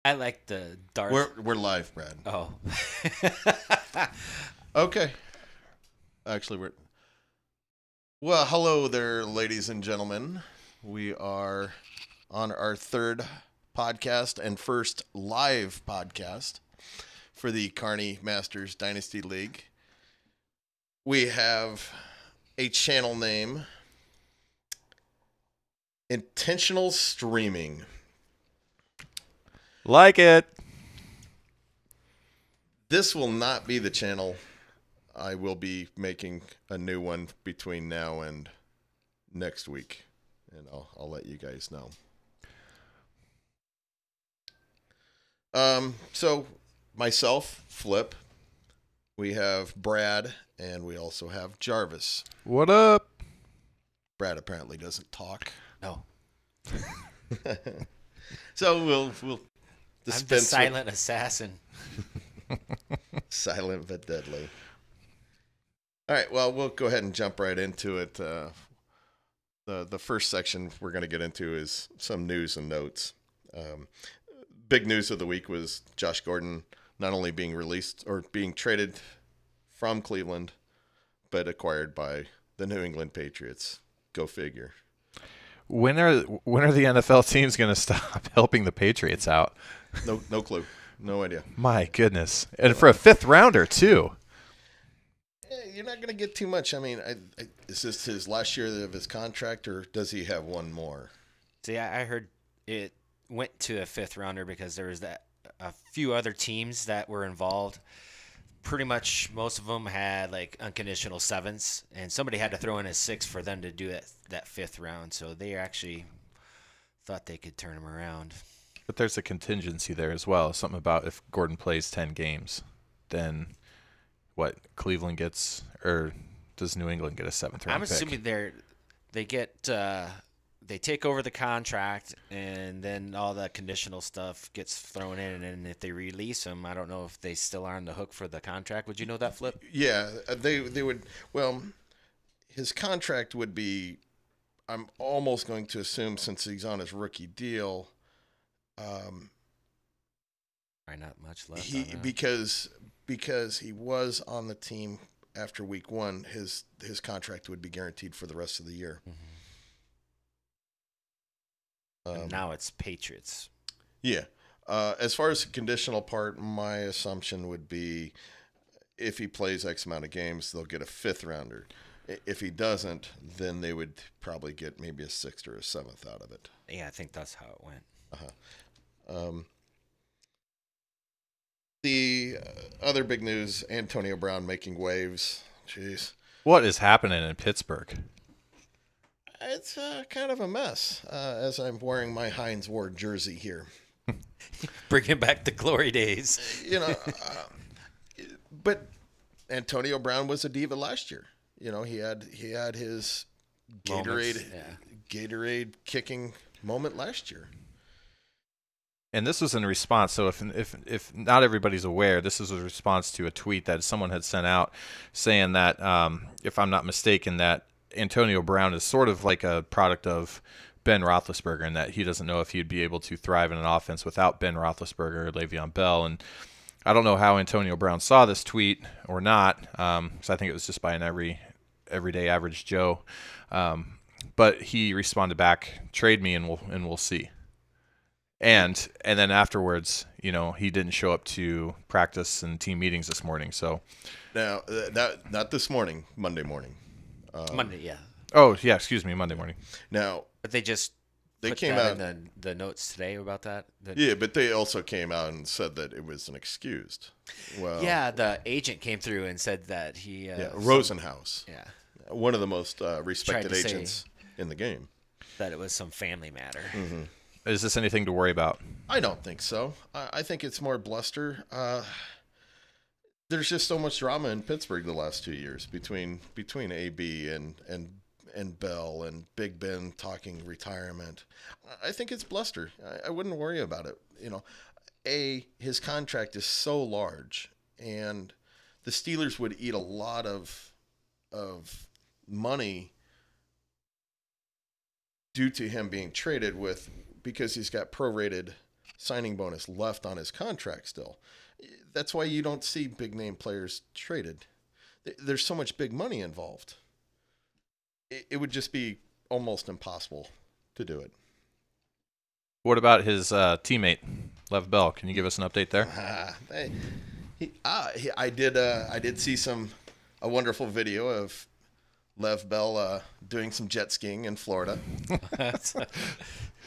I like the Darth. We're live, Brad. Oh. Okay. Actually, we're. Well, hello there, ladies and gentlemen. We are on our third podcast and first live podcast for the Carney Masters Dynasty League. We have a channel name, Intentional Streaming. Like it. This will not be the channel. I will be making a new one between now and next week, and I'll let you guys know. So myself, Flip, we have Brad, and we also have Jarvis. What up? Brad apparently doesn't talk, No. so we'll I'm the dispense silent assassin. silent but deadly. All right, well, we'll go ahead and jump right into it. The first section we're going to get into is some news and notes. Big news of the week was Josh Gordon not only being released or being traded from Cleveland, but acquired by the New England Patriots. Go figure. When are the NFL teams going to stop helping the Patriots out? No clue. No idea. My goodness. And for a fifth rounder, too. You're not going to get too much. I mean, is this his last year of his contract, or does he have one more? See, I heard it went to a fifth rounder because there was a few other teams that were involved. Pretty much most of them had like unconditional sevens, and somebody had to throw in a six for them to do that fifth round. So they actually thought they could turn him around. But there's a contingency there as well. Something about if Gordon plays 10 games, then what Cleveland gets, or does New England get a seventh round I'm pick? assuming they take over the contract, and then all the conditional stuff gets thrown in. And if they release him, I don't know if they still are on the hook for the contract. Would you know that, Flip? Yeah, they would. Well, his contract would be. I'm almost going to assume, since he's on his rookie deal, Probably not much left. he on that. because he was on the team after week one. His contract would be guaranteed for the rest of the year. And now it's Patriots. Yeah. As far as the conditional part, my assumption would be if he plays X amount of games, they'll get a fifth rounder. If he doesn't, then they would probably get maybe a sixth or a seventh out of it. Yeah, I think that's how it went. The other big news, Antonio Brown making waves. Jeez. What is happening in Pittsburgh? It's kind of a mess, as I'm wearing my Heinz Ward jersey here. Bringing back the glory days. You know, but Antonio Brown was a diva last year. You know, he had his Moments, Gatorade kicking moment last year. And this was in response. So if not everybody's aware, this is a response to a tweet that someone had sent out saying that, if I'm not mistaken, that Antonio Brown is sort of like a product of Ben Roethlisberger, and that he doesn't know if he'd be able to thrive in an offense without Ben Roethlisberger or Le'Veon Bell. And I don't know how Antonio Brown saw this tweet or not, because I think it was just by an everyday average Joe. But he responded back, "Trade me, and we'll see." And then afterwards, you know, he didn't show up to practice and team meetings this morning. So Now, not this morning, Monday morning. Monday, yeah. oh yeah, excuse me, Monday morning. Now, But they just they put came that out. in the notes today about that. Yeah, but they also came out and said that it was an excused. Well, Yeah, the agent came through and said that he. yeah, Rosenhaus, Yeah, one of the most respected Tried to say- agents in the game. that it was some family matter. Is this anything to worry about? I don't think so. I think it's more bluster. There's just so much drama in Pittsburgh the last 2 years between AB and Bell and Big Ben talking retirement. I think it's bluster. I wouldn't worry about it. You know, his contract is so large, and the Steelers would eat a lot of money due to him being traded with, because he's got prorated signing bonus left on his contract still. That's why you don't see big name players traded. There's so much big money involved. It would just be almost impossible to do it. What about his teammate, Lev Bell? Can you give us an update there? I did see a wonderful video of Lev Bell doing some jet skiing in Florida.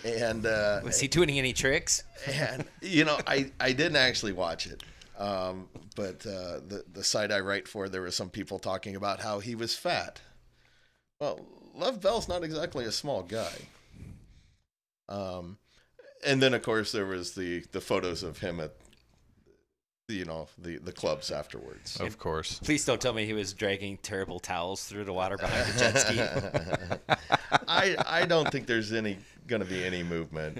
And was he doing any tricks? And I didn't actually watch it, but the site I write for, there were some people talking about how he was fat. Well, Lev Bell's not exactly a small guy. And then of course there was the photos of him at the clubs afterwards. Of course. Please don't tell me he was dragging terrible towels through the water behind the jet ski. I don't think there's going to be any movement.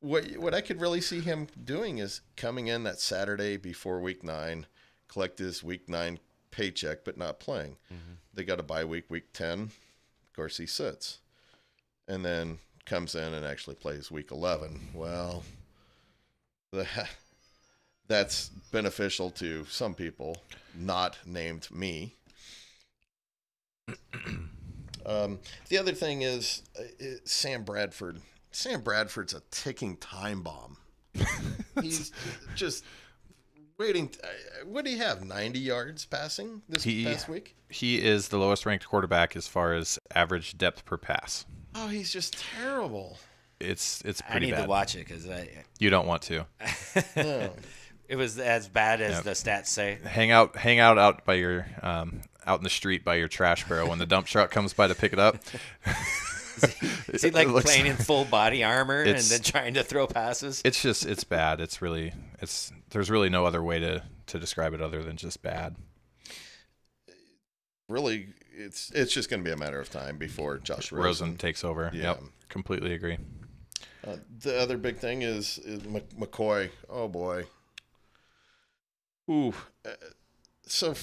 What I could really see him doing is coming in that Saturday before Week 9, collect his Week 9 paycheck, but not playing. Mm-hmm. They got a bye week, Week 10. Of course, he sits, and then comes in and actually plays Week 11. Well, that's beneficial to some people, not named me. The other thing is Sam Bradford. Sam Bradford's a ticking time bomb. He's just waiting. What do you have, 90 yards passing this past week? He is the lowest ranked quarterback as far as average depth per pass. Oh, he's just terrible. It's pretty bad. I need to watch it because you don't want to. No. It was as bad as the stats say. Hang out by your out in the street by your trash barrel when the dump truck comes by to pick it up. Is he like playing in full body armor and then trying to throw passes? It's bad. There's really no other way to describe it other than just bad. Really, it's just going to be a matter of time before Josh Rosen takes over. Yeah. Yep, completely agree. The other big thing is McCoy. Oh boy. Ooh. So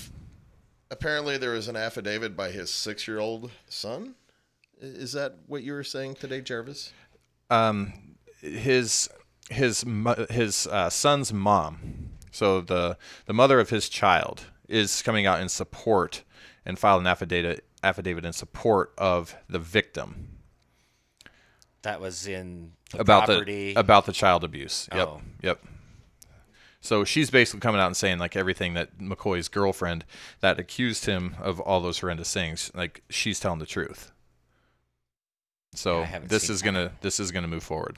apparently there was an affidavit by his 6-year-old son. Is that what you were saying today, Jarvis? His son's mom, so the mother of his child, is coming out in support and filed an affidavit in support of the victim. That was in about property. About the child abuse. Oh. Yep. So she's basically coming out and saying like everything that McCoy's girlfriend that accused him of all those horrendous things, like she's telling the truth. So this is gonna move forward.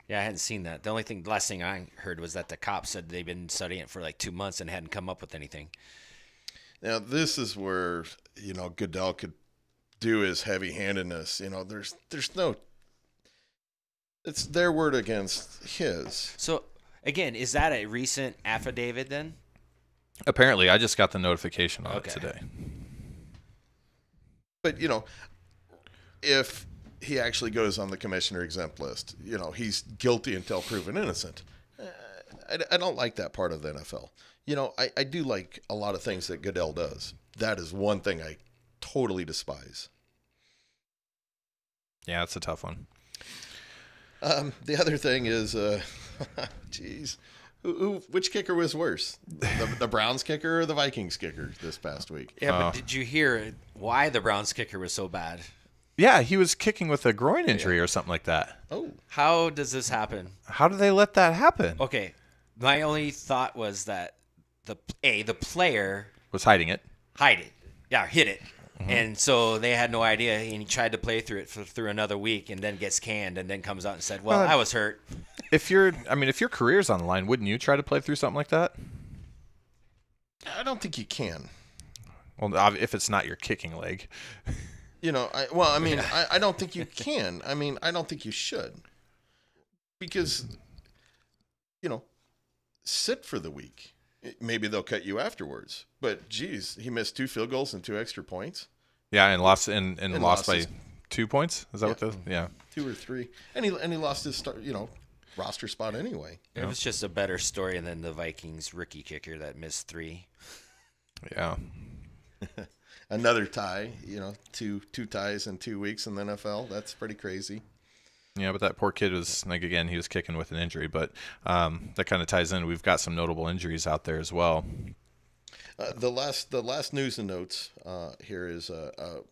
Yeah, I hadn't seen that. The last thing I heard was that the cops said they've been studying it for like 2 months and hadn't come up with anything. Now this is where Goodell could do his heavy-handedness. There's no. It's their word against his. So again, is that a recent affidavit then? Apparently, I just got the notification on it today. But if he actually goes on the commissioner exempt list, he's guilty until proven innocent. I don't like that part of the NFL. I do like a lot of things that Goodell does. That is one thing I totally despise. Yeah, it's a tough one. The other thing is, which kicker was worse, the Browns kicker or the Vikings kicker this past week? Yeah, but did you hear why the Browns kicker was so bad? Yeah, he was kicking with a groin injury or something like that. Oh. How does this happen? How do they let that happen? Okay, my only thought was that the player was hiding it. Hid it. Mm-hmm. And so they had no idea, and he tried to play through it through another week, and then gets canned, and then comes out and said, "Well, I was hurt." If your career's on the line, wouldn't you try to play through something like that? I don't think you can. Well, if it's not your kicking leg. I don't think you can. I don't think you should. Because, sit for the week. Maybe they'll cut you afterwards. But, geez, he missed 2 field goals and 2 extra points. Yeah, and lost by 2 points? Is that what yeah. 2 or 3. And he lost his roster spot anyway. It was just a better story than the Vikings rookie kicker that missed 3. Yeah. Another tie, 2 ties in 2 weeks in the NFL. That's pretty crazy. Yeah, but that poor kid was, like, again, he was kicking with an injury, but that kind of ties in. We've got some notable injuries out there as well. The last news and notes here is a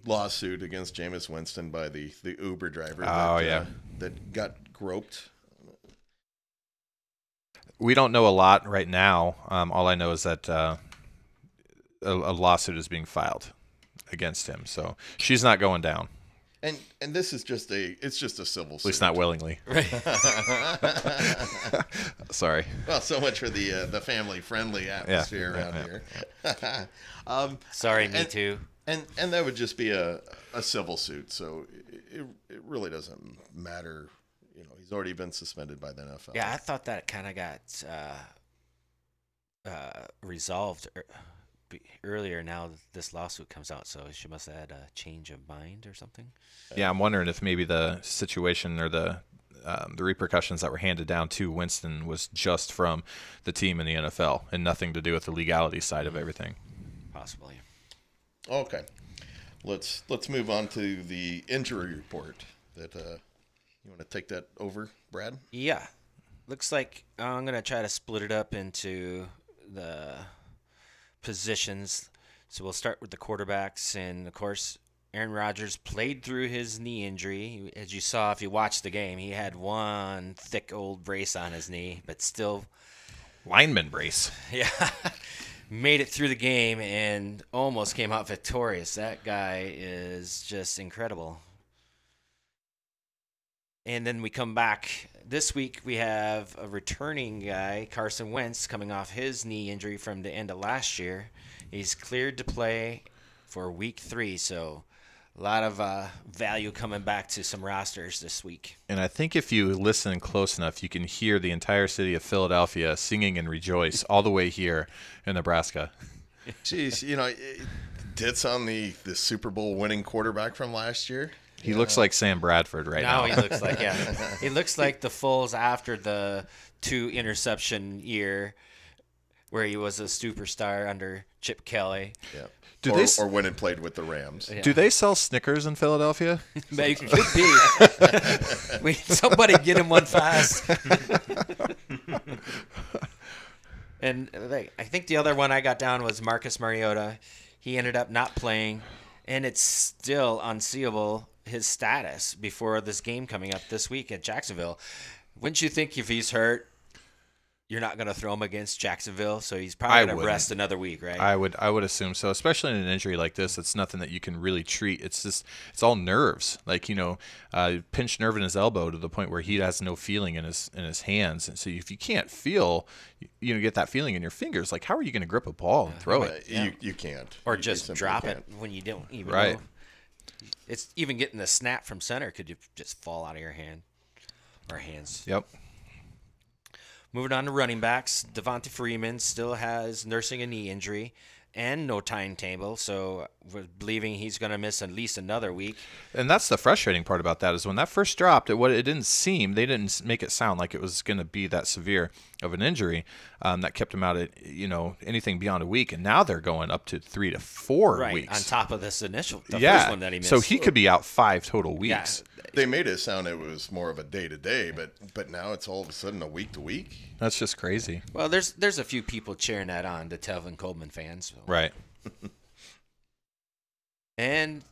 lawsuit against Jameis Winston by the Uber driver. That got groped. We don't know a lot right now. All I know is that a lawsuit is being filed against him. So she's not going down. And this is just a civil suit. At least not willingly. Right. Sorry. Well, so much for the family friendly atmosphere around here. Sorry, me too. And that would just be a civil suit, so it really doesn't matter. You know, he's already been suspended by the NFL. Yeah, I thought that kind of got resolved earlier. Now this lawsuit comes out, so she must have had a change of mind or something. Yeah, I'm wondering if maybe the situation or the repercussions that were handed down to Winston was just from the team in the NFL and nothing to do with the legality side of everything. Possibly. Okay, let's move on to the injury report. That you want to take that over, Brad? Yeah, looks like I'm gonna try to split it up into the positions. So we'll start with the quarterbacks, and of course, Aaron Rodgers played through his knee injury. As you saw, if you watched the game, he had one thick old brace on his knee, but still, Lineman brace. yeah, made it through the game and almost came out victorious. That guy is just incredible. And then we come back. This week we have a returning guy, Carson Wentz, coming off his knee injury from the end of last year. He's cleared to play for week 3, so a lot of value coming back to some rosters this week. And I think if you listen close enough, you can hear the entire city of Philadelphia singing and rejoice all the way here in Nebraska. Jeez, you know, Ditz on the Super Bowl winning quarterback from last year. He looks like Sam Bradford right now. He looks like, he looks like the Foles after the 2 interception year where he was a superstar under Chip Kelly. Yeah. Or when it played with the Rams. Yeah. Do they sell Snickers in Philadelphia? It could be. Somebody get him one fast. And I think the other one I got down was Marcus Mariota. He ended up not playing, and it's still unseeable his status before this game coming up this week at Jacksonville. Wouldn't you think if he's hurt, you're not going to throw him against Jacksonville? So he's probably going to rest another week, right? I would assume so, especially in an injury like this. It's nothing that you can really treat. It's all nerves. Like, pinched nerve in his elbow to the point where he has no feeling in his hands. And so if you can't feel, get that feeling in your fingers, like how are you going to grip a ball and throw it? You can't. Or just drop it when you don't even know. It's even getting the snap from center could just fall out of your hand or hands. Yep. Moving on to running backs, Devonta Freeman still has nursing a knee injury and no timetable, so we're believing he's going to miss at least another week. And that's the frustrating part about that is when that first dropped, they didn't make it sound like it was going to be that severe of an injury that kept him out at anything beyond a week, and now they're going up to 3 to 4 weeks on top of this first one that he missed. So he could be out 5 total weeks. Yeah. They made it sound it was more of a day-to-day, but now it's all of a sudden a week-to-week. That's just crazy. Well, there's a few people cheering that on, the Tevin Coleman fans. So. Right. And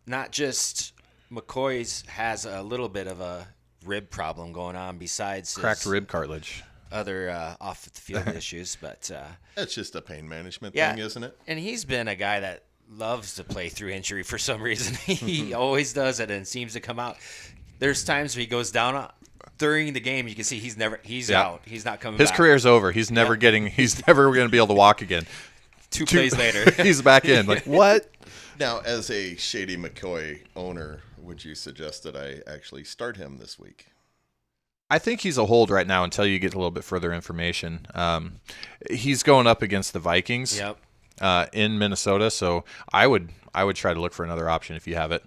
not just McCoy's has a little bit of a rib problem going on besides cracked rib cartilage. Other off-the-field issues, but that's just a pain management thing, isn't it? And he's been a guy that loves to play through injury for some reason. He always does it and seems to come out. There's times where he goes down during the game. You can see he's out. He's not coming back. His career's over. He's never going to be able to walk again. Two plays later. He's back in. Like, what? Now, as a Shady McCoy owner, would you suggest that I actually start him this week? I think he's a hold right now until you get a little bit further information. He's going up against the Vikings in Minnesota, so I would try to look for another option if you have it.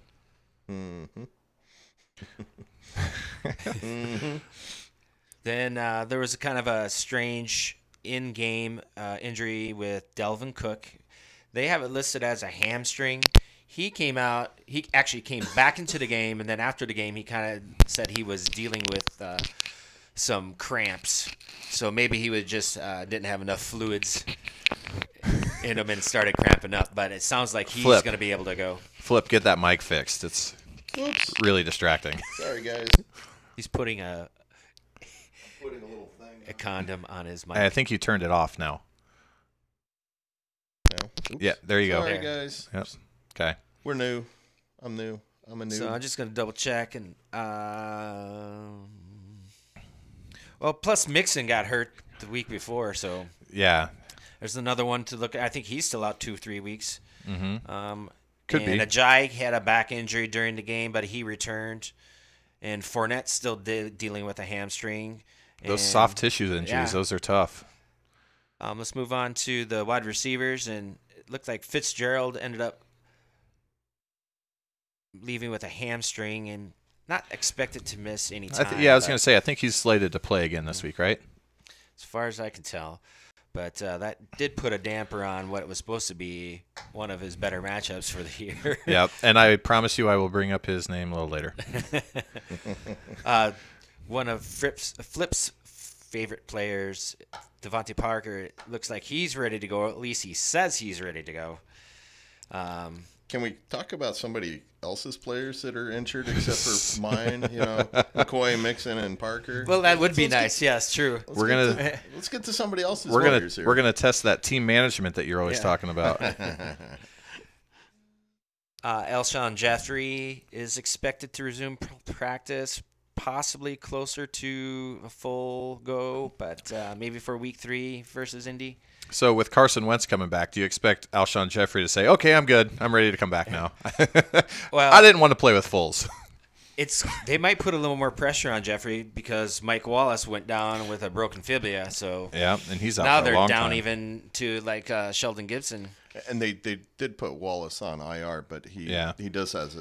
Mm-hmm. Then there was kind of a strange in-game injury with Delvin Cook. They have it listed as a hamstring. he came out. He actually came back into the game, and then after the game, he kind of said he was dealing with some cramps. So maybe he was just didn't have enough fluids in him and started cramping up. But it sounds like he's going to be able to go. Flip, get that mic fixed. It's really distracting. Sorry, guys. He's putting a little thing. a condom on his mic. I think you turned it off now. No. Oops. Yeah, there you go. Sorry, There. guys. Yep. Okay. We're new. I'm new. I'm a new. So I'm just going to double check. And well, plus Mixon got hurt the week before, so Yeah. there's another one to look at. I think he's still out 2-3 weeks. Mm-hmm. Could and be. Ajayi had a back injury during the game, but he returned. And Fournette's still dealing with a hamstring. Those And, soft tissue injuries, yeah. those are tough. Let's move on to the wide receivers, and it looked like Fitzgerald ended up leaving with a hamstring and not expected to miss any time. I was going to say, I think he's slated to play again this week, right? As far as I can tell. But that did put a damper on what was supposed to be one of his better matchups for the year. Yep. And I promise you I will bring up his name a little later. One of Flip's favorite players, Devontae Parker, it looks like he's ready to go. At least he says he's ready to go. Can we talk about somebody else's players that are injured except for mine? You know, McCoy, Mixon, and Parker. Well, that would be nice. Yes, true. Let's get to somebody else's We're players here. gonna test that team management that you're always talking about. Alshon Jeffrey is expected to resume practice, possibly closer to a full go, but maybe for week 3 versus Indy. So with Carson Wentz coming back, do you expect Alshon Jeffrey to say, "Okay, I'm good. I'm ready to come back now"? Well, I didn't want to play with Foles. They might put a little more pressure on Jeffrey because Mike Wallace went down with a broken fibula. So Yeah, and he's out now for a they're long down time. even to like Sheldon Gibson. And they did put Wallace on IR, but he does has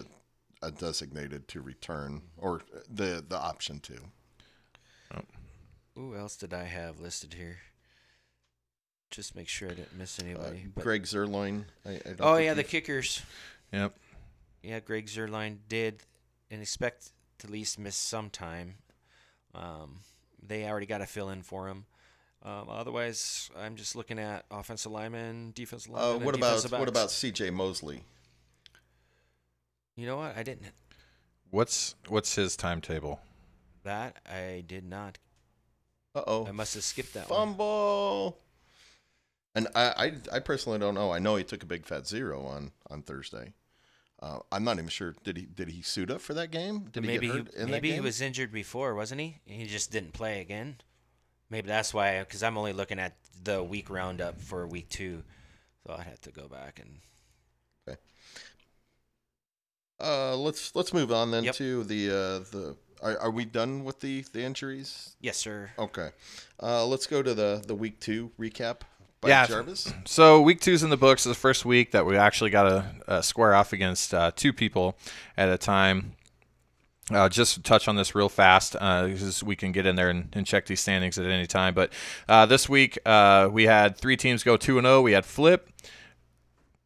a designated to return or the option to. Who else did I have listed here? Just make sure I didn't miss anybody. Greg Zerloin. I don't Oh think yeah, the kickers. Yep. Yeah, Greg Zerline did and expect to at least miss some time. They already got to fill in for him. Otherwise, I'm just looking at offensive linemen, defensive linemen. What and about defensive backs. C.J. Mosley? You know what? I didn't. What's his timetable? That I did not. Uh-oh. I must have skipped that one. Fumble. And I personally don't know. I know he took a big fat 0 on Thursday. I'm not even sure. Did he suit up for that game? Did he get hurt in that maybe game? he was injured before, wasn't he? He just didn't play again. Maybe that's why. Because I'm only looking at the week roundup for week 2, so I'd have to go back and. Okay. Let's move on then Yep. to the. Are we done with the injuries? Yes, sir. Okay. Let's go to the week 2 recap by Yeah. Jarvis. So week 2's in the books. The first week that we actually got to square off against 2 people at a time. Just to touch on this real fast, because we can get in there and check these standings at any time. But this week we had 3 teams go 2-0. We had Flip,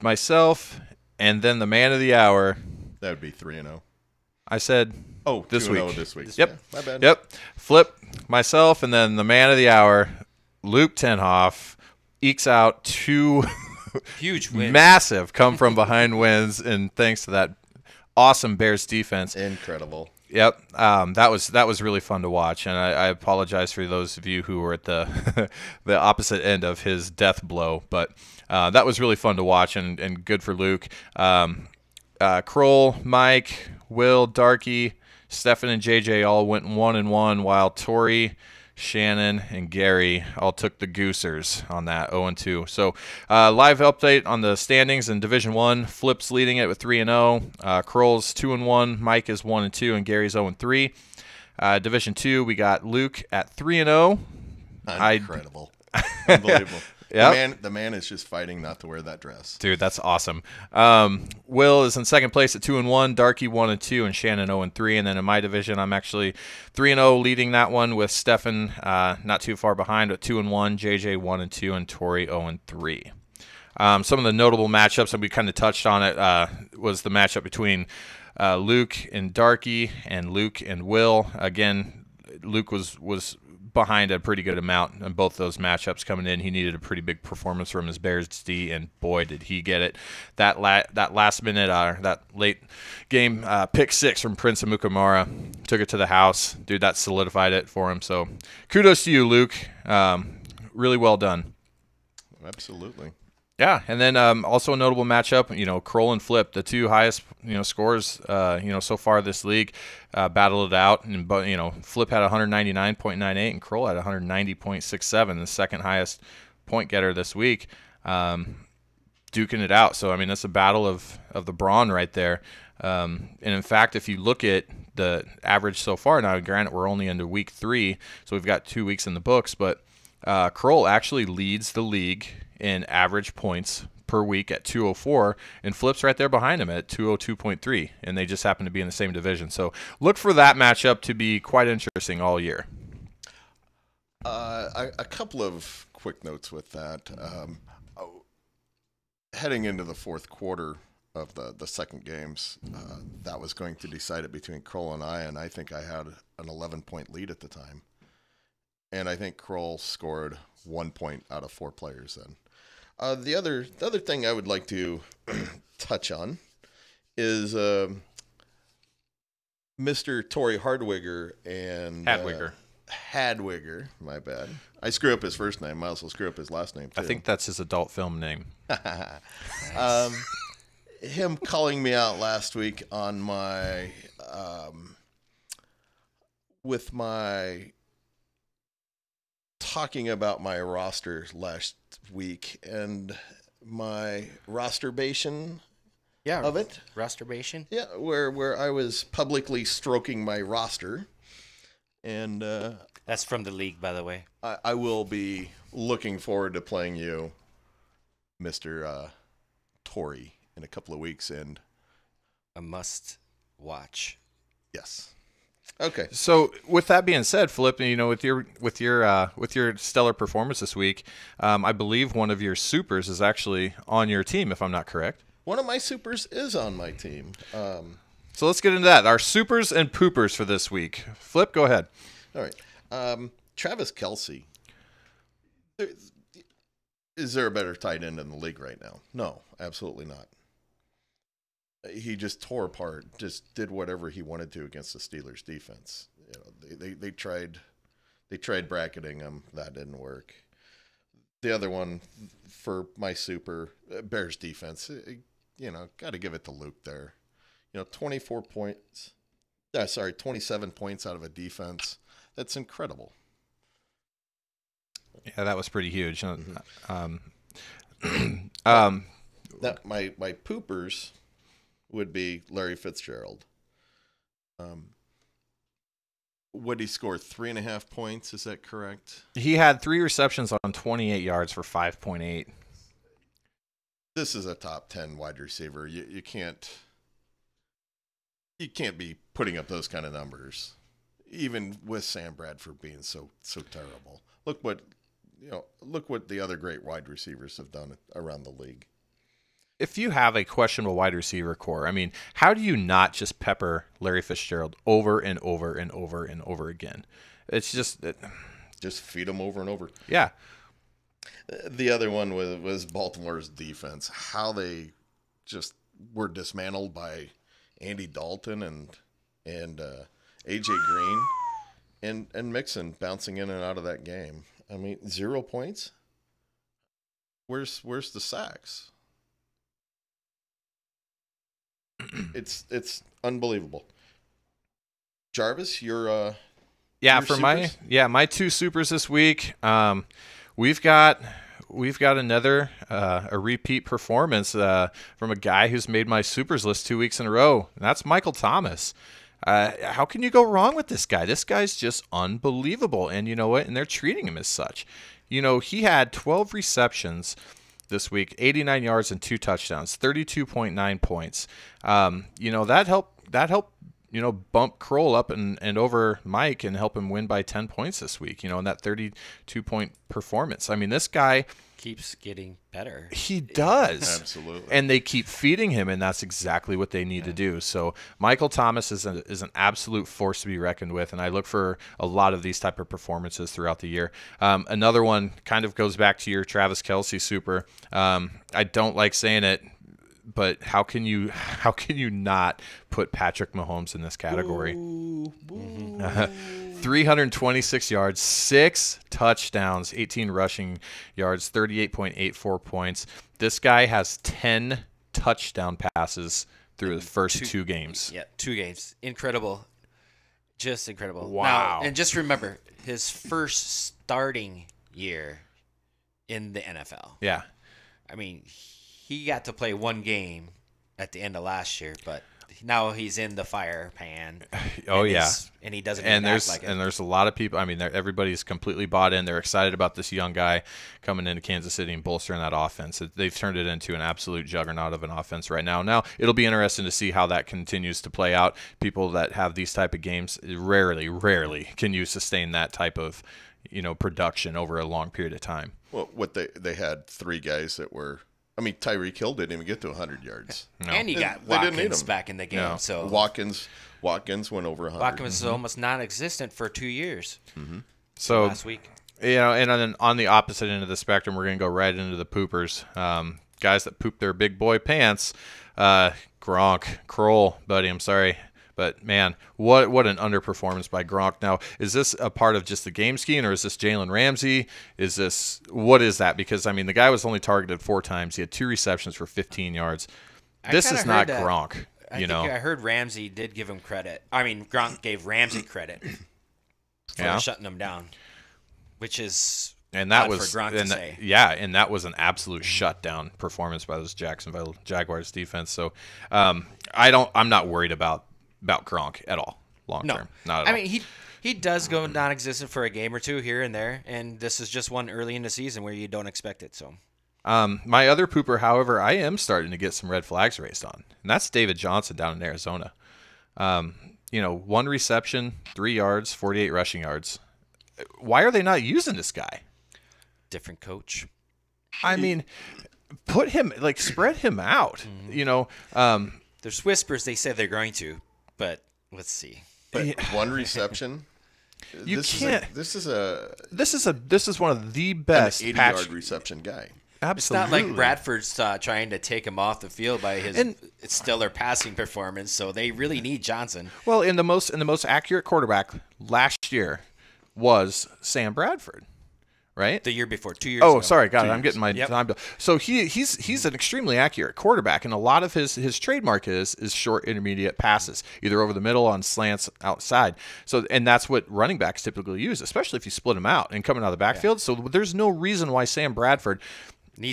myself, and then the man of the hour. That would be 3-0. I said, Oh, this 2-0 week. this week. Yep. Yeah, my bad. Yep. Flip, myself, and then the man of the hour, Luke Tenhoff, ekes out 2 Huge win. massive come from behind wins, and thanks to that awesome Bears defense. Incredible. Yep, that was really fun to watch, and I apologize for those of you who were at the the opposite end of his death blow, but that was really fun to watch and good for Luke. Kroll, Mike, Will, Darky, Stefan, and JJ all went 1-1, while Tori, Shannon, and Gary all took the Goosers on that 0-2. So live update on the standings in Division 1. Flip's leading it with 3-0. Kroll's 2-1. Mike is 1-2, and Gary's 0-3. Division 2, we got Luke at 3-0. Incredible. Unbelievable. Yep. The man is just fighting not to wear that dress. Dude, that's awesome. Will is in second place at 2-1, Darky 1-2, and Shannon 0-3. And then in my division, I'm actually 3-0, leading that one with Stefan not too far behind at 2-1, JJ 1-2, and Tori 0-3. Some of the notable matchups, and we kind of touched on it, was the matchup between Luke and Darky and Luke and Will. Again, Luke was behind a pretty good amount in both those matchups coming in. He needed a pretty big performance from his Bears D, and boy, did he get it. That last minute, that late game pick 6 from Prince Amukamara took it to the house. Dude, that solidified it for him. So kudos to you, Luke. Really well done. Absolutely. Yeah, and then also a notable matchup, Kroll and Flip, the two highest, scores, so far this league, battled it out. And, Flip had 199.98 and Kroll had 190.67, the second highest point getter this week, duking it out. So, that's a battle of the brawn right there. And, in fact, if you look at the average so far, now, granted, we're only into week 3, so we've got 2 weeks in the books, but Kroll actually leads the league in average points per week at 204, and Flip's right there behind him at 202.3, and they just happen to be in the same division. So look for that matchup to be quite interesting all year. A couple of quick notes with that. Heading into the fourth quarter of the second games, that was going to decide it between Kroll and I think I had an 11-point lead at the time. And I think Kroll scored 1 point out of 4 players then. The other thing I would like to touch on is Mr. Torrey Hardwiger and Hadwiger, my bad. I screw up his first name. I also screw up his last name too. I think that's his adult film name. Him calling me out last week on my with my talking about my roster last week and my rosterbation of it. Rosterbation? Yeah, where I was publicly stroking my roster. And that's from the league, by the way. I will be looking forward to playing you, Mr. Torrey, in a couple of weeks. And a must watch. Yes. Okay. So with that being said, Flip, with your stellar performance this week, I believe one of your supers is actually on your team, if I'm not correct. One of my supers is on my team. So let's get into that. Our supers and poopers for this week. Flip, go ahead. All right. Travis Kelce. Is there a better tight end in the league right now? No, absolutely not. He just tore apart, just did whatever he wanted to against the Steelers defense. They tried bracketing him. That didn't work. The other one for my super, Bears defense, got to give it to Luke there. 27 points out of a defense. That's incredible. Yeah, that was pretty huge. Now, my poopers would be Larry Fitzgerald. Would he score 3.5 points? Is that correct? He had 3 receptions on 28 yards for 5.8. This is a top 10 wide receiver. You can't be putting up those kind of numbers, even with Sam Bradford being so terrible. Look what the other great wide receivers have done around the league. If you have a questionable wide receiver core, how do you not just pepper Larry Fitzgerald over and over and over and over again? It's just feed him over and over. Yeah. The other one was Baltimore's defense. How they just were dismantled by Andy Dalton and AJ Green and Mixon bouncing in and out of that game. 0 points. Where's the sacks? It's unbelievable. Jarvis, your my 2 supers this week. We've got another a repeat performance from a guy who's made my supers list 2 weeks in a row. And that's Michael Thomas. How can you go wrong with this guy? This guy's just unbelievable. And you know what? And they're treating him as such. He had 12 receptions this week, 89 yards and 2 touchdowns, 32.9 points. That helped bump Kroll up and over Mike and help him win by 10 points this week, in that 32-point performance. I mean, this guy keeps getting better. He does. Absolutely. And they keep feeding him, and that's exactly what they need to do. So Michael Thomas is an absolute force to be reckoned with, and I look for a lot of these type of performances throughout the year. Another one kind of goes back to your Travis Kelce super. I don't like saying it, but how can you not put Patrick Mahomes in this category? 326 yards, 6 touchdowns, 18 rushing yards, 38.84 points. This guy has 10 touchdown passes through the first two games. Yeah, 2 games. Incredible. Just incredible. Wow. Now, and just remember, his first starting year in the NFL. Yeah. I mean, he got to play 1 game at the end of last year, but now he's in the fire pan. Oh, yeah. And he doesn't and act like it. And there's a lot of people. I mean, everybody's completely bought in. They're excited about this young guy coming into Kansas City and bolstering that offense. They've turned it into an absolute juggernaut of an offense right now. Now, it'll be interesting to see how that continues to play out. People that have these type of games rarely can you sustain that type of production over a long period of time. Well, they had 3 guys that were. I mean, Tyreek Hill didn't even get to 100 yards. No. And you got they didn't need Watkins him. back in the game. No. So Watkins went over 100. Watkins was almost non-existent for 2 years. So last week. And then on the opposite end of the spectrum, we're going to go right into the poopers. Guys that poop their big boy pants. Gronk, Kroll, buddy, I'm sorry. But, man, what an underperformance by Gronk. Now, is this a part of just the game scheme, or is this Jalen Ramsey? What is that? Because, I mean, the guy was only targeted 4 times. He had 2 receptions for 15 yards. This is not Gronk, I heard Ramsey did give him credit. I mean, Gronk gave Ramsey credit for shutting him down, which is and that odd was for Gronk to say. Yeah, and that was an absolute shutdown performance by this Jacksonville Jaguars defense. So, I'm not worried about Gronk at all, long term. Not at all. I mean, he does go non-existent for a game or 2 here and there, and this is just one early in the season where you don't expect it. So, my other pooper, however, I am starting to get some red flags raised on, and that's David Johnson down in Arizona. 1 reception, 3 yards, 48 rushing yards. Why are they not using this guy? Different coach. I mean, spread him out. There's whispers they say they're going to. But let's see. But 1 reception. You can't. This is one of the best 80-yard reception guy. Absolutely. It's not like Bradford's trying to take him off the field by his stellar passing performance. So they really need Johnson. Well, in the most accurate quarterback last year was Sam Bradford. Right? The year before, 2 years ago. Oh, sorry, God, I'm getting my time. So he's an extremely accurate quarterback, and a lot of his trademark is short, intermediate passes, either over the middle, on slants, outside. So, and that's what running backs typically use, especially if you split them out and coming out of the backfield. So there's no reason why Sam Bradford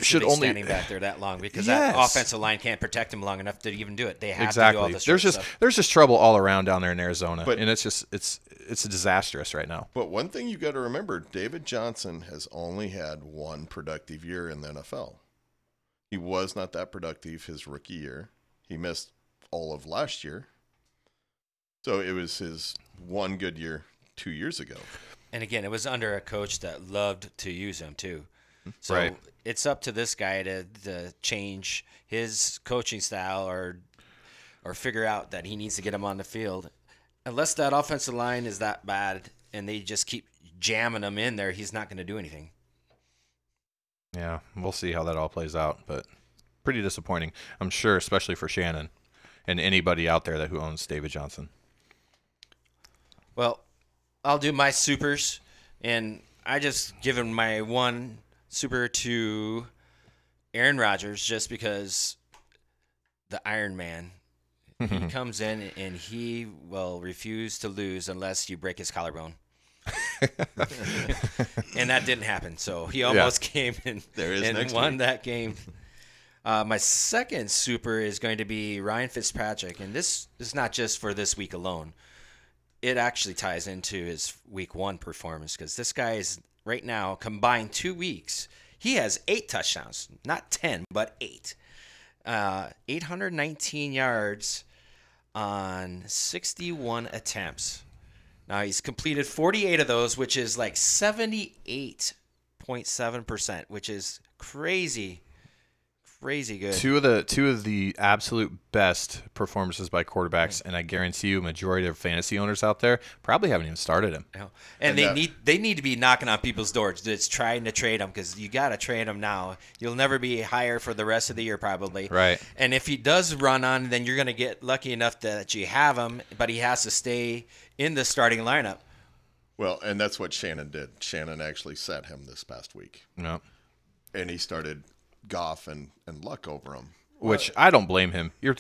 should only standing back there that long, because that offensive line can't protect him long enough to even do it. They have to do all this. There's just trouble all around down there in Arizona, and it's disastrous right now. But one thing you got to remember, David Johnson has only had 1 productive year in the NFL. He was not that productive his rookie year. He missed all of last year. So it was his 1 good year 2 years ago. And again, it was under a coach that loved to use him too. So right. It's up to this guy to change his coaching style or figure out that he needs to get him on the field. Unless that offensive line is that bad and they just keep jamming him in there, he's not going to do anything. Yeah, we'll see how that all plays out, but pretty disappointing, I'm sure, especially for Shannon and anybody out there who owns David Johnson. Well, I'll do my supers, and I just given my 1 super to Aaron Rodgers just because the Iron Man. He comes in and he will refuse to lose unless you break his collarbone. And that didn't happen. So he almost came in and won that game. My second super is going to be Ryan Fitzpatrick. And this is not just for this week alone. It actually ties into his week 1 performance, because this guy is right now combined 2 weeks. He has 8 touchdowns, not 10, but 8. 819 yards. on 61 attempts. Now he's completed 48 of those, which is like 78.7%, which is crazy good. Two of the absolute best performances by quarterbacks, and I guarantee you, majority of fantasy owners out there probably haven't even started him. And they need to be knocking on people's doors. Just trying to trade him, because you got to trade him now. You'll never be higher for the rest of the year probably. Right. And if he does run on, then you're going to get lucky enough that you have him, but he has to stay in the starting lineup. Well, and that's what Shannon did. Shannon actually sat him this past week. No. And he started Goff and Luck over him. Which I don't blame him. You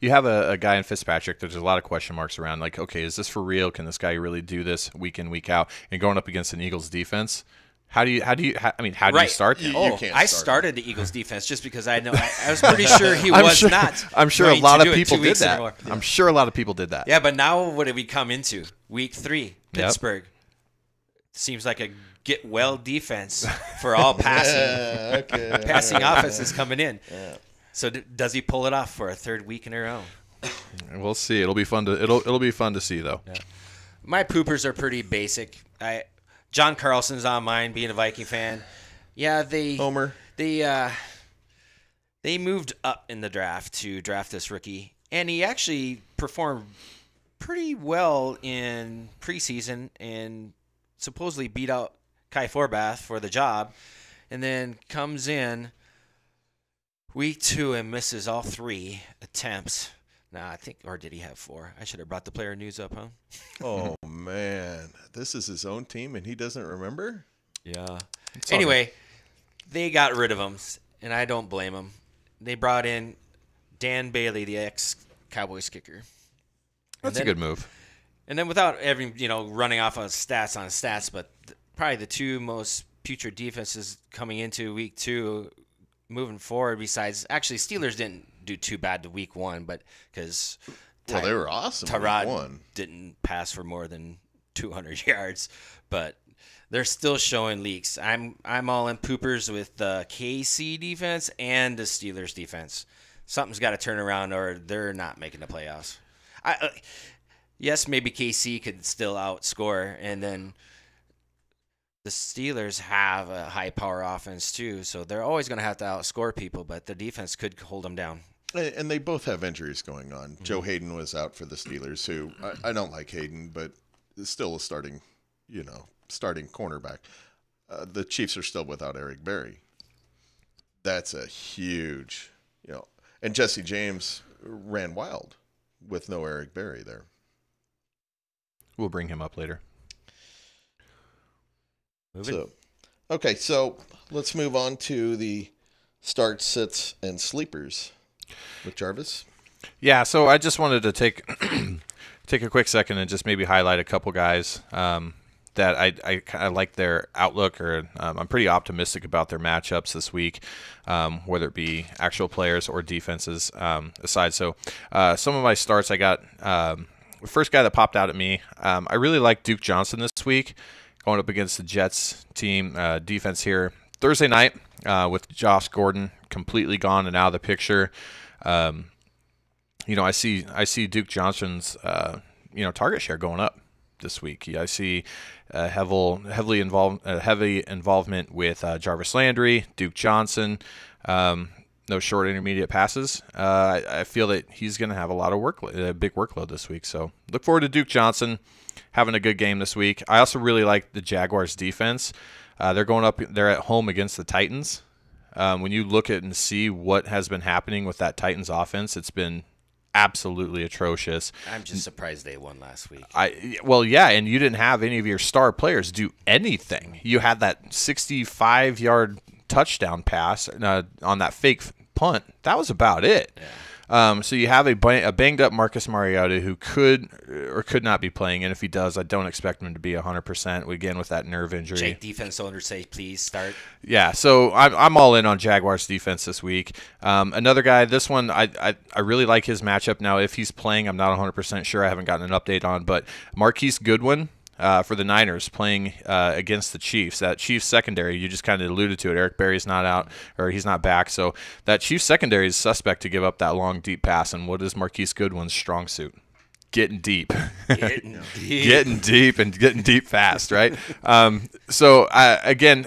have a guy in Fitzpatrick. There's a lot of question marks around. Like, okay, is this for real? Can this guy really do this week in, week out? And going up against an Eagles defense, how do you start that? I started the Eagles defense just because I was pretty sure he was not. I'm sure a lot of people did that. I'm sure a lot of people did that. Yeah, but now what did we come into? Week 3, Pittsburgh. Yep. Seems like a get well defense for all passing. Passing offense is coming in. Yeah. So does he pull it off for a third week in a row? We'll see. It'll be fun to see though. Yeah. My poopers are pretty basic. John Carlson's on mine, being a Viking fan. Yeah, Homer. They moved up in the draft to draft this rookie, and he actually performed pretty well in preseason and supposedly beat out Kai Forbath for the job, and then comes in week 2 and misses all 3 attempps. Or did he have 4? I should have brought the player news up, huh? Oh, man. This is his own team, and he doesn't remember? Yeah. Anyway, they got rid of him, and I don't blame them. They brought in Dan Bailey, the ex-Cowboys kicker. That's a good move. And then without running off on stats, but probably the 2 most putrid defenses coming into week 2 moving forward, besides actually Steelers didn't do too bad to week 1, but because they were awesome. Tyrod didn't pass for more than 200 yards, but they're still showing leaks. I'm all in poopers with the KC defense and the Steelers defense. Something's got to turn around, or they're not making the playoffs. Yes, maybe KC could still outscore, and then the Steelers have a high-power offense too, so they're always going to have to outscore people, but the defense could hold them down. And they both have injuries going on. Mm-hmm. Joe Hayden was out for the Steelers, who I don't like Hayden, but is still a starting cornerback. The Chiefs are still without Eric Berry. That's a huge, and Jesse James ran wild with no Eric Berry there. We'll bring him up later. So let's move on to the starts, sits, and sleepers with Jarvis. Yeah, so I just wanted to take a quick second and just maybe highlight a couple guys that I kind of like their outlook, or I'm pretty optimistic about their matchups this week, whether it be actual players or defenses aside. So some of my starts, I got the first guy that popped out at me. I really like Duke Johnson this week, going up against the Jets team defense here. Thursday night with Josh Gordon completely gone and out of the picture. I see Duke Johnson's target share going up this week. I see heavy involvement with Jarvis Landry, Duke Johnson. No short intermediate passes. I feel that he's going to have a big workload this week. So look forward to Duke Johnson having a good game this week. I also really like the Jaguars defense. They're at home against the Titans. When you look at and see what has been happening with that Titans offense, it's been absolutely atrocious. I'm just surprised they won last week. And you didn't have any of your star players do anything. You had that 65-yard touchdown pass on that fake punt. That was about it. Yeah. So you have a banged up Marcus Mariota who could or could not be playing, and if he does, I don't expect him to be 100%. Again, with that nerve injury. Jake, defense owners say, please start. Yeah, so I'm all in on Jaguars defense this week. Another guy, this one I really like his matchup. Now, if he's playing, I'm not 100% sure. I haven't gotten an update on, but Marquise Goodwin for the Niners playing against the Chiefs. That Chiefs secondary, you just kind of alluded to it. Eric Berry's not out, or he's not back. So that Chiefs secondary is suspect to give up that long, deep pass. And what is Marquise Goodwin's strong suit? Getting deep. Getting deep and getting deep fast, right? So again,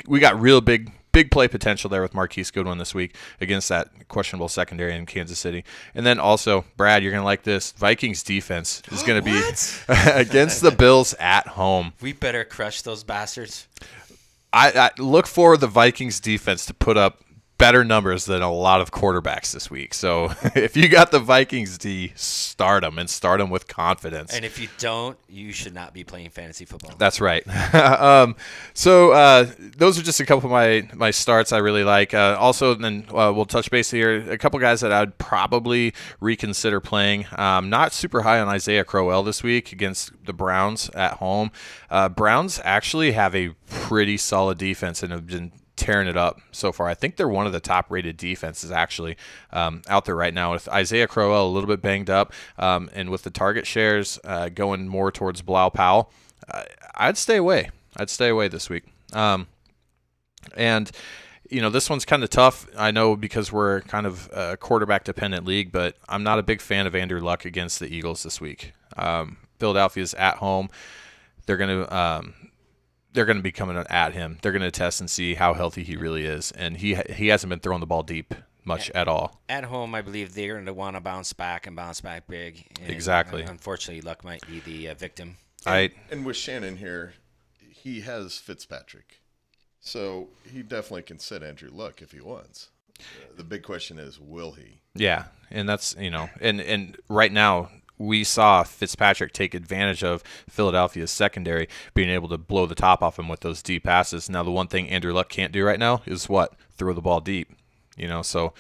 we got real big play potential there with Marquise Goodwin this week against that questionable secondary in Kansas City. And then also, Brad, you're going to like this. Vikings defense is going to be against the Bills at home. We better crush those bastards. I look for the Vikings defense to put up better numbers than a lot of quarterbacks this week. So if you got the Vikings D, start them, and start them with confidence. And if you don't, you should not be playing fantasy football. That's right. So those are just a couple of my starts I really like. Also, then we'll touch base here. A couple guys that I'd probably reconsider playing. Not super high on Isaiah Crowell this week against the Browns at home. Browns actually have a pretty solid defense and have been tearing it up so far. I think they're one of the top-rated defenses actually out there right now. With Isaiah Crowell a little bit banged up, and with the target shares going more towards Bilal Powell, I'd stay away. I'd stay away this week. And this one's kind of tough. I know because we're kind of a quarterback-dependent league, but I'm not a big fan of Andrew Luck against the Eagles this week. Philadelphia's at home. They're going to be coming at him. They're going to test and see how healthy he really is, and he hasn't been throwing the ball deep much at all. At home, I believe they're going to want to bounce back big. And exactly. Unfortunately, Luck might be the victim. And with Shannon here, he has Fitzpatrick, so he definitely can sit Andrew Luck if he wants. The big question is, will he? Yeah, and that's and right now, we saw Fitzpatrick take advantage of Philadelphia's secondary being able to blow the top off him with those deep passes. Now, the one thing Andrew Luck can't do right now is what? Throw the ball deep. So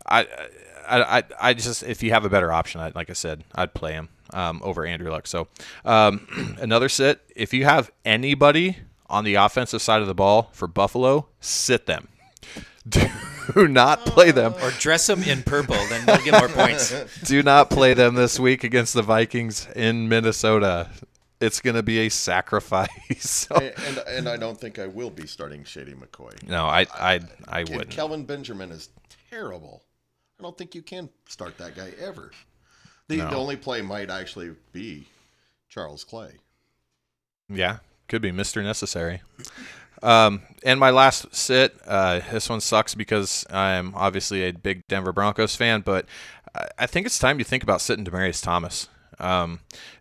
I just, if you have a better option, like I said, I'd play him over Andrew Luck. So another sit, if you have anybody on the offensive side of the ball for Buffalo, sit them. Do not play them. Or dress them in purple, then they'll get more points. Do not play them this week against the Vikings in Minnesota. It's going to be a sacrifice. and I don't think I will be starting Shady McCoy. No, I wouldn't. Kelvin Benjamin is terrible. I don't think you can start that guy ever. The only play might actually be Charles Clay. Yeah, could be Mr. Necessary. And my last sit, this one sucks because I'm obviously a big Denver Broncos fan, but I think it's time you think about sitting Demaryius Thomas,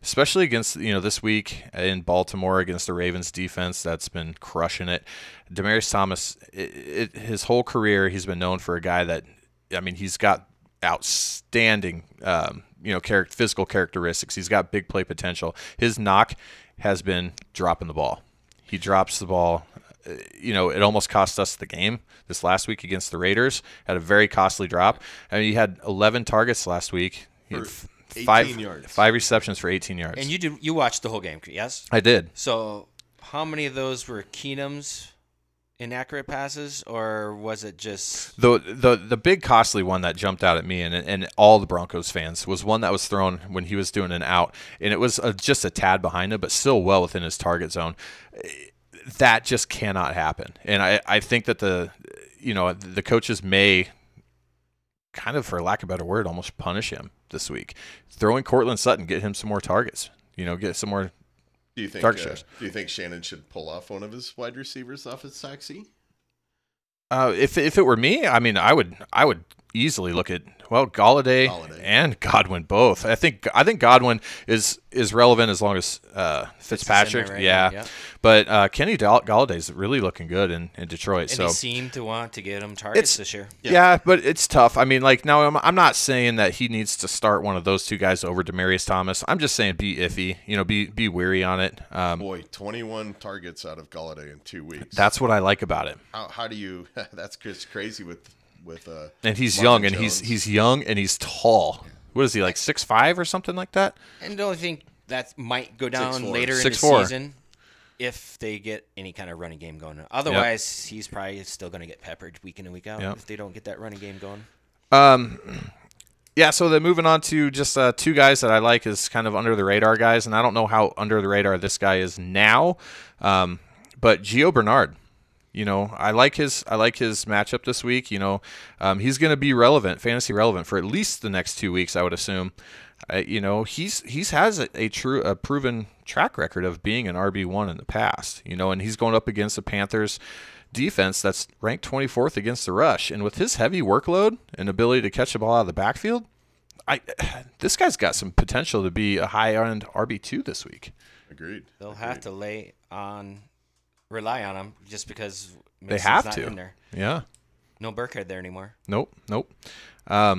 especially against this week in Baltimore against the Ravens defense that's been crushing it. Demaryius Thomas, his whole career, he's been known for a guy that, he's got outstanding, physical characteristics. He's got big play potential. His knock has been dropping the ball. He drops the ball. It almost cost us the game this last week against the Raiders. Had a very costly drop. He had 11 targets last week. He had 18 yards. 5 receptions for 18 yards. And you watched the whole game, yes? I did. So how many of those were Keenum's inaccurate passes, or was it just the big costly one that jumped out at me and all the Broncos fans was one that was thrown when he was doing an out, and it was just a tad behind him, but still well within his target zone. That just cannot happen, and I think that the coaches may kind of, for lack of a better word, almost punish him this week. Throwing Cortland Sutton, get him some more targets. Get some more. Do you think Shannon should pull off one of his wide receivers off his saxy? If it were me, I would easily look at Galladay and Godwin both. I think Godwin is relevant as long as Fitzpatrick. Right yeah. Now, But Kenny Galladay is really looking good in Detroit. And they seem to want to get him targets this year. Yeah, but it's tough. Now I'm not saying that he needs to start one of those two guys over Demaryius Thomas. I'm just saying be iffy. Be weary on it. 21 targets out of Galladay in 2 weeks. That's what I like about it. How do you? That's just crazy with. And he's Marvin young, and Jones. he's young, and he's tall. What is he, like 6'5" or something like that? And the only thing that might go down 6'4". later in the 6'4". season, if they get any kind of running game going. Otherwise, he's probably still going to get peppered week in and week out if they don't get that running game going. Yeah, so then moving on to just two guys that I like as kind of under the radar guys, and I don't know how under the radar this guy is now, but Gio Bernard. I like his matchup this week. He's going to be fantasy relevant for at least the next 2 weeks, I would assume. He's has a proven track record of being an RB1 in the past. And he's going up against the Panthers defense that's ranked 24th against the rush, and with his heavy workload and ability to catch the ball out of the backfield, this guy's got some potential to be a high-end RB2 this week. Agreed. They'll have to rely on him just because they have not to. In there. Yeah. No Burkhead there anymore. Nope. Yeah,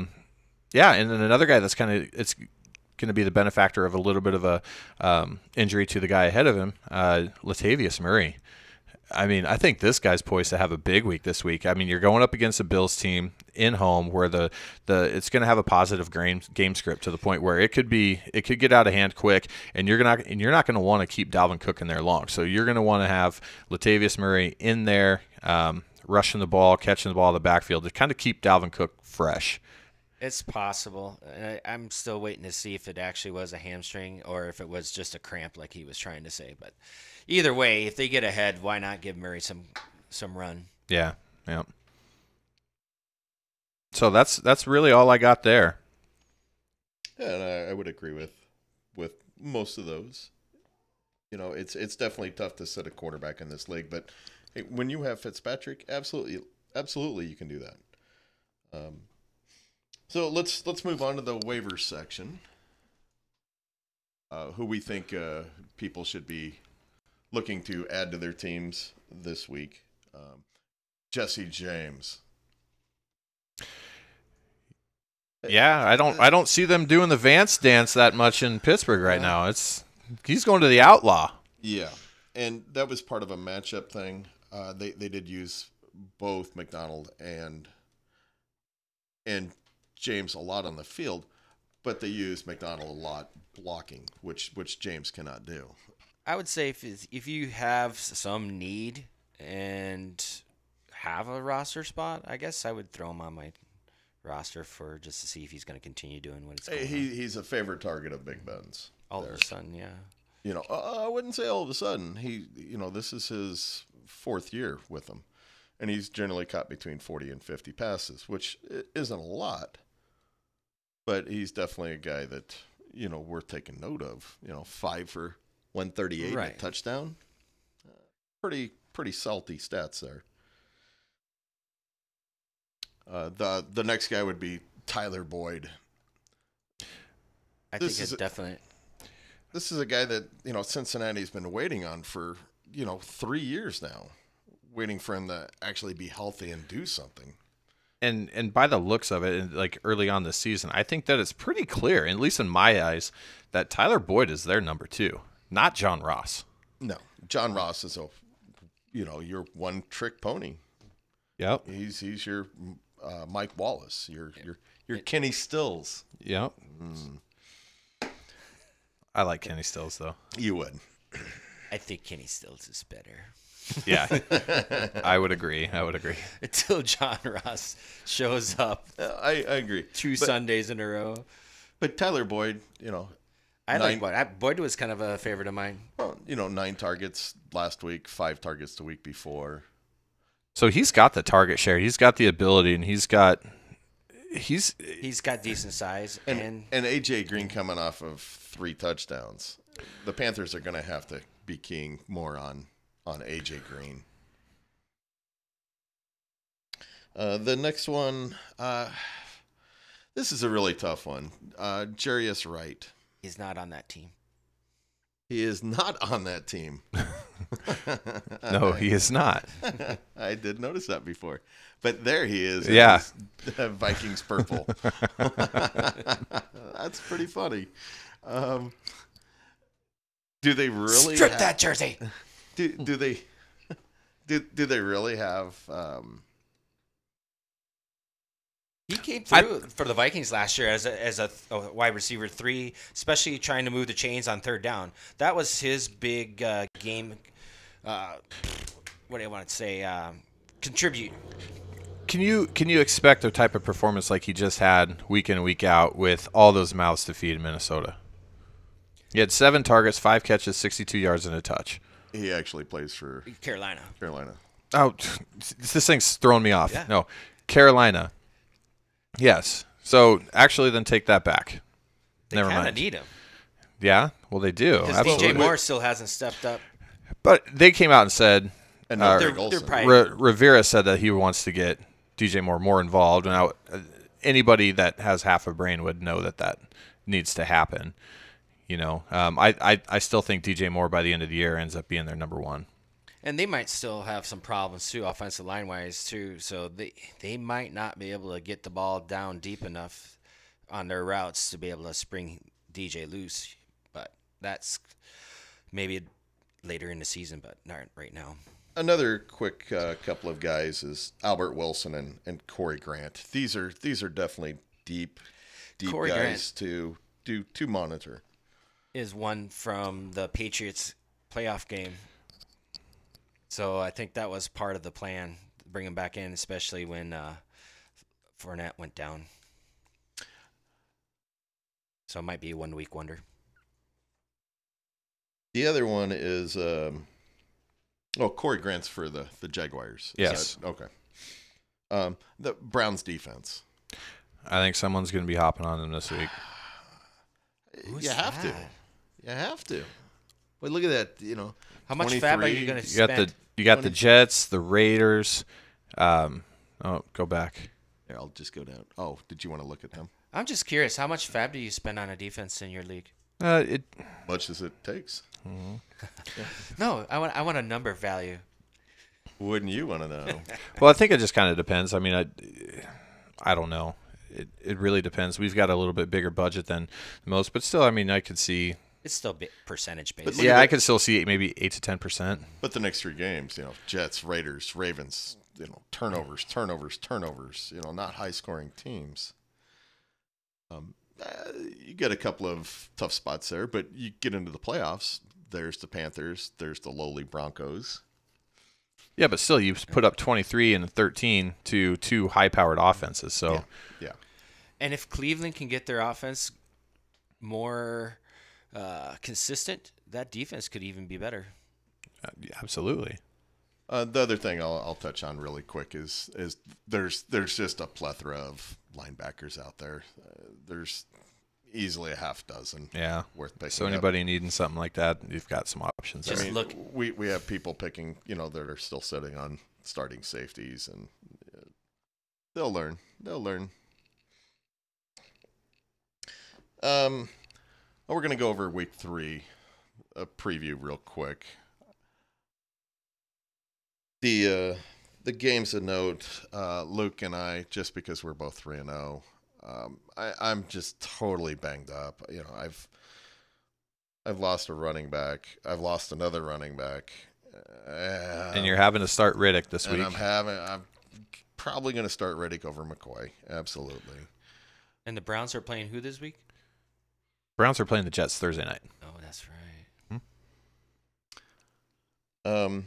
and then another guy that's it's going to be the benefactor of a little bit of a injury to the guy ahead of him, Latavius Murray. I mean, I think this guy's poised to have a big week this week. I mean, you're going up against a Bills team in home where it's going to have a positive game script to the point where it could get out of hand quick, and you're not going to want to keep Dalvin Cook in there long. So you're going to want to have Latavius Murray in there, rushing the ball, catching the ball in the backfield to kind of keep Dalvin Cook fresh. It's possible. I'm still waiting to see if it actually was a hamstring or if it was just a cramp like he was trying to say. But either way, if they get ahead, why not give Murray some run? Yeah. So that's really all I got there. Yeah, and I would agree with most of those. It's definitely tough to set a quarterback in this league, but hey, when you have Fitzpatrick, absolutely you can do that. So let's move on to the waivers section. Who we think people should be looking to add to their teams this week. Jesse James. Yeah, I don't see them doing the Vance dance that much in Pittsburgh right now. He's going to the outlaw. Yeah, and that was part of a matchup thing. They did use both McDonald and James a lot on the field, but they used McDonald a lot blocking, which James cannot do. I would say if you have some need and have a roster spot, I guess I would throw him on my roster for just to see if he's going to continue doing what it's going on. He's a favorite target of Big Ben's. All of a sudden, yeah. I wouldn't say all of a sudden. This is his fourth year with him, and he's generally caught between 40 and 50 passes, which isn't a lot. But he's definitely a guy that, worth taking note of. 5 for 138 right. And a touchdown. Pretty salty stats there. The next guy would be Tyler Boyd. I think it's definitely. This is a guy that, Cincinnati's been waiting on for, 3 years now, waiting for him to actually be healthy and do something. And by the looks of it, like early on this season, I think that it's pretty clear, at least in my eyes, that Tyler Boyd is their number 2, not John Ross. No, John Ross is your one-trick pony. Yep. He's your Mike Wallace, your Kenny Stills. Yep. I like Kenny Stills though. You would. I think Kenny Stills is better. Yeah, I would agree. Until John Ross shows up. I agree. 2 Sundays in a row. But Tyler Boyd, I like Boyd. Boyd was kind of a favorite of mine. Well, 9 targets last week, 5 targets the week before. So he's got the target share. He's got the ability, and he's got decent size. And AJ Green coming off of 3 touchdowns. The Panthers are going to have to be keying more on AJ Green. The next one, this is a really tough one. Jarius Wright. He's not on that team. He is not on that team. No, he is not. I did notice that before. But there he is. Yeah. Vikings purple. That's pretty funny. Do they really strip that jersey? Do they really have He came through for the Vikings last year as a wide receiver 3, especially trying to move the chains on 3rd down. That was his big game. What do I want to say? Contribute. Can you expect a type of performance like he just had week in and week out with all those mouths to feed in Minnesota? He had 7 targets, 5 catches, 62 yards, and a touch. He actually plays for Carolina. Oh, this thing's throwing me off. Yeah. No, Carolina. Yes. So actually, then take that back. They Never kind of mind. need him. Yeah, well they do. Because Absolutely. DJ Moore still hasn't stepped up. But they came out and said, and They're Greg Olsen. probably Rivera said that he wants to get DJ Moore more involved. Now, anybody that has half a brain would know that needs to happen. You know, I still think DJ Moore by the end of the year ends up being their number 1. And they might still have some problems too, offensive line wise too. So they might not be able to get the ball down deep enough on their routes to be able to spring DJ loose. But that's maybe later in the season, but not right now. Another quick couple of guys is Albert Wilson and Corey Grant. These are definitely deep Corey guys to monitor. Is one from the Patriots playoff game. So I think that was part of the plan, bring him back in, especially when Fournette went down. So it might be a 1-week wonder. The other one is Corey Grant's for the Jaguars. Yes. Okay. The Browns defense. I think someone's going to be hopping on them this week. You have to. Well, look at that. You know, how much fab are you going to You spend? got the Jets, the Raiders. Go back. Here, I'll just go down. Oh, did you want to look at him? I'm just curious, how much fab do you spend on a defense in your league? Much as it takes. No, I want a number value. Wouldn't you want to know? Well, I think it just kind of depends. I mean, I don't know. It really depends. We've got a little bit bigger budget than most, but still, I mean, I could see. It's still percentage based. But Yeah, I could still see maybe 8 to 10%. But the next 3 games, Jets, Raiders, Ravens, turnovers. Not high scoring teams. You get a couple of tough spots there, but you get into the playoffs. There's the Panthers. There's the lowly Broncos. Yeah, but still, you put up 23 and 13 to 2 high-powered offenses. So, yeah. And if Cleveland can get their offense more consistent, that defense could even be better. Absolutely. The other thing I'll touch on really quick is there's just a plethora of linebackers out there. There's easily a half dozen. Yeah. Worth picking. So anybody needing something like that, you've got some options. Just there. look. We have people picking, that are still sitting on starting safeties, and they'll learn. We're gonna go over week 3, a preview real quick. The games of note, Luke and I, just because we're both 3-0, I'm just totally banged up. I've lost a running back. I've lost another running back. And you're having to start Riddick this week. I'm probably going to start Riddick over McCoy. Absolutely. And the Browns are playing who this week? Browns are playing the Jets Thursday night. Oh, that's right.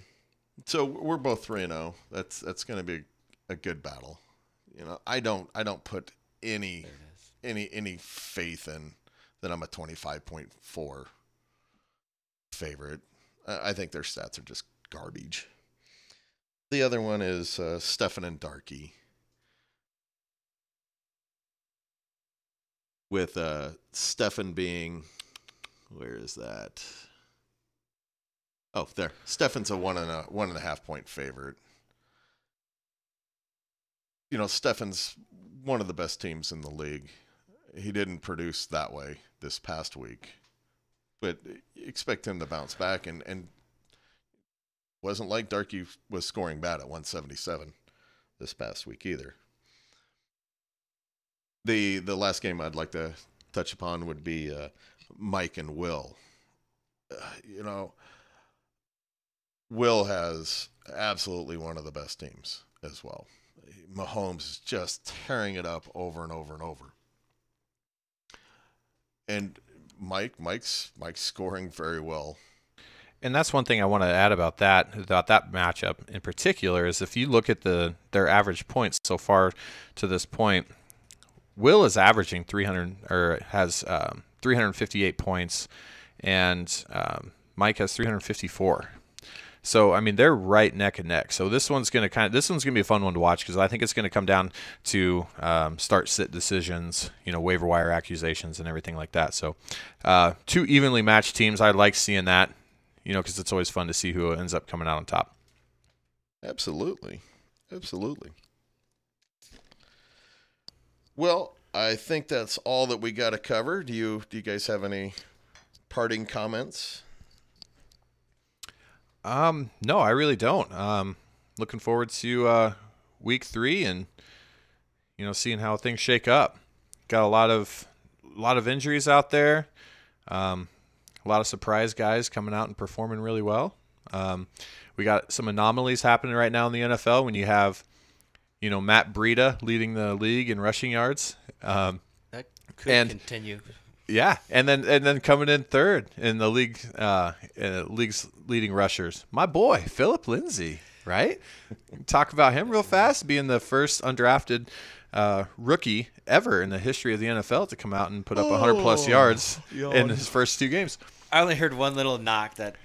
So we're both 3-0. That's going to be a good battle. I don't put any faith in that I'm a 25.4 favorite. I think their stats are just garbage. The other one is Stefan and Darkey. With Stefan being, where is that? Oh, there. Stefan's a 1.5 point favorite. Stefan's one of the best teams in the league. He didn't produce that way this past week, but expect him to bounce back. And wasn't like Darkey was scoring bad at 177 this past week either. The last game I'd like to touch upon would be Mike and Will. Will has absolutely one of the best teams as well. Mahomes is just tearing it up over and over and over. And Mike's scoring very well. And that's one thing I want to add about that matchup in particular is if you look at their average points so far to this point, Will is averaging 300 or has 358 points, and Mike has 354. So I mean they're right neck and neck. So this one's gonna be a fun one to watch because I think it's gonna come down to start-sit decisions, waiver wire accusations and everything like that. So two evenly matched teams. I like seeing that, because it's always fun to see who ends up coming out on top. Absolutely. Well, I think that's all that we got to cover. Do you guys have any parting comments? No, I really don't. Looking forward to week 3 and seeing how things shake up. Got a lot of injuries out there. A lot of surprise guys coming out and performing really well. We got some anomalies happening right now in the NFL when you have Matt Breida leading the league in rushing yards. That could continue. Yeah, and then coming in third in the league's leading rushers, my boy Philip Lindsay. Right? Talk about him real fast, being the first undrafted rookie ever in the history of the NFL to come out and put up 100+ yards in his first 2 games. I only heard one little knock that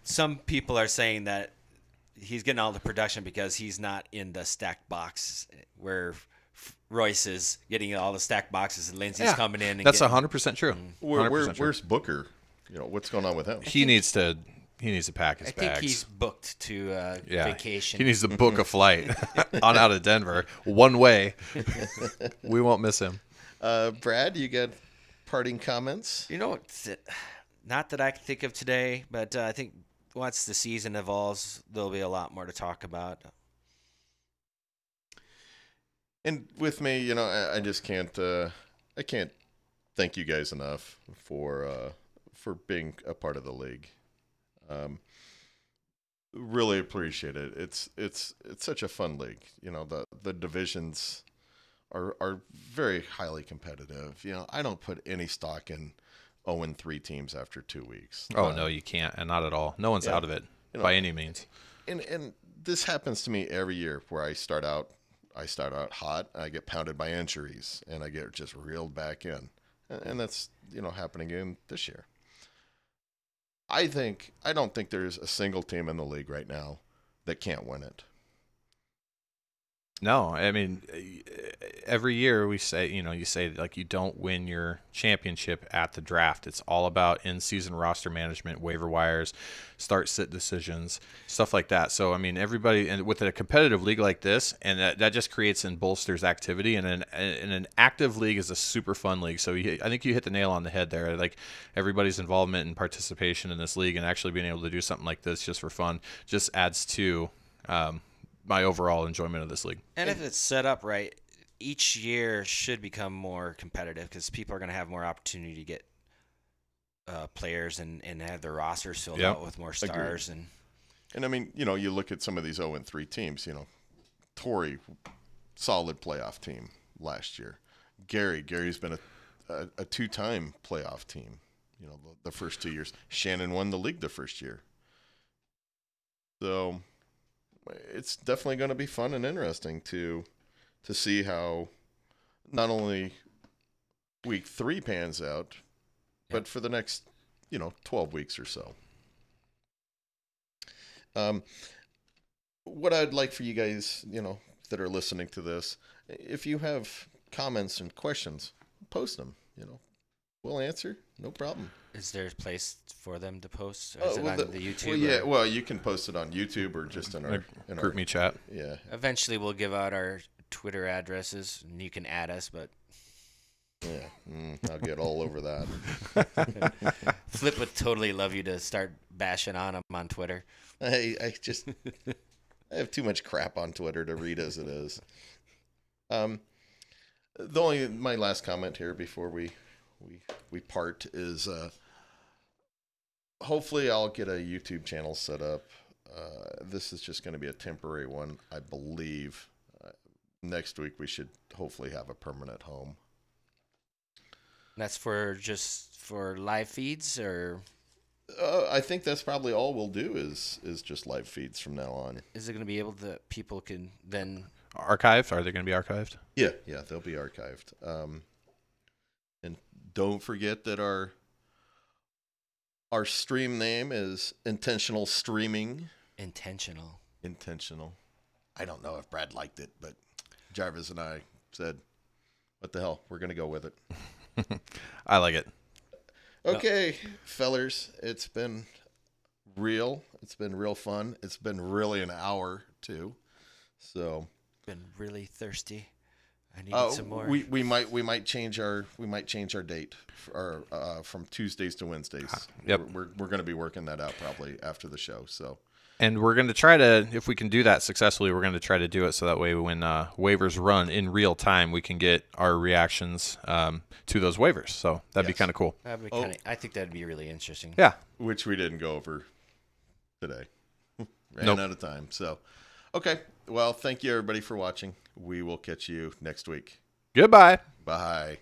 some people are saying that he's getting all the production because he's not in the stacked box where Royce is getting all the stacked boxes and Lindsey's coming in. And that's 100% true. 100% Where's Booker? What's going on with him? He needs to pack his bags. I think he's booked to vacation. He needs to book a flight on out of Denver one way. We won't miss him. Brad, you got parting comments? Not that I can think of today, but I think once the season evolves, there'll be a lot more to talk about. And with me, I just can't. I can't thank you guys enough for being a part of the league. Really appreciate it. It's such a fun league. The divisions are very highly competitive. I don't put any stock in 0-3 teams after 2 weeks. Oh no, you can't, and not at all. No one's out of it by any means. And this happens to me every year where I start out hot, I get pounded by injuries, and I get just reeled back in. And that's, happening again this year. I don't think there's a single team in the league right now that can't win it. No, I mean, every year we say, you say like you don't win your championship at the draft. It's all about in-season roster management, waiver wires, start-sit decisions, stuff like that. So, I mean, everybody, and with a competitive league like this, and that just creates and bolsters activity. And an active league is a super fun league. So I think you hit the nail on the head there. Like everybody's involvement and participation in this league and actually being able to do something like this just for fun just adds to my overall enjoyment of this league. And if it's set up right, each year should become more competitive because people are going to have more opportunity to get players and have their rosters filled out with more stars. Agreed. And I mean, you look at some of these 0-3 teams, Torrey, solid playoff team last year. Gary's been a 2-time playoff team, the first 2 years. Shannon won the league the first year. So it's definitely going to be fun and interesting to see how not only week 3 pans out, but for the next, 12 weeks or so. What I'd like for you guys, that are listening to this, if you have comments and questions, post them, we'll answer. No problem. Is there a place for them to post? Or is it on the YouTube? Well, well, you can post it on YouTube or just in our group me chat. Yeah. Eventually, we'll give out our Twitter addresses, and you can add us. But I'll get all over that. Flip would totally love you to start bashing on him on Twitter. I have too much crap on Twitter to read as it is. My last comment here before we part is hopefully I'll get a YouTube channel set up. This is just going to be a temporary one, I believe. Next week we should hopefully have a permanent home. That's for live feeds or I think that's probably all we'll do is just live feeds from now on. Is it going to be able to, people can then Archived? Are they going to be archived? Yeah, they'll be archived. And don't forget that our stream name is Intentional Streaming. Intentional. I don't know if Brad liked it, but Jarvis and I said, what the hell? We're going to go with it. I like it. Okay, fellers, it's been real. It's been real fun. It's been really an hour, too. So... Been really thirsty. I need some more. We might change our date from Tuesdays to Wednesdays. Yep. We're going to be working that out probably after the show. So, and we're going to try to, if we can do that successfully, we're going to try to do it so that way when waivers run in real time, we can get our reactions to those waivers. So that'd be kind of cool. I think that'd be really interesting. Yeah. Which we didn't go over today. Ran out of time. So, okay. Well, thank you everybody for watching. We will catch you next week. Goodbye. Bye.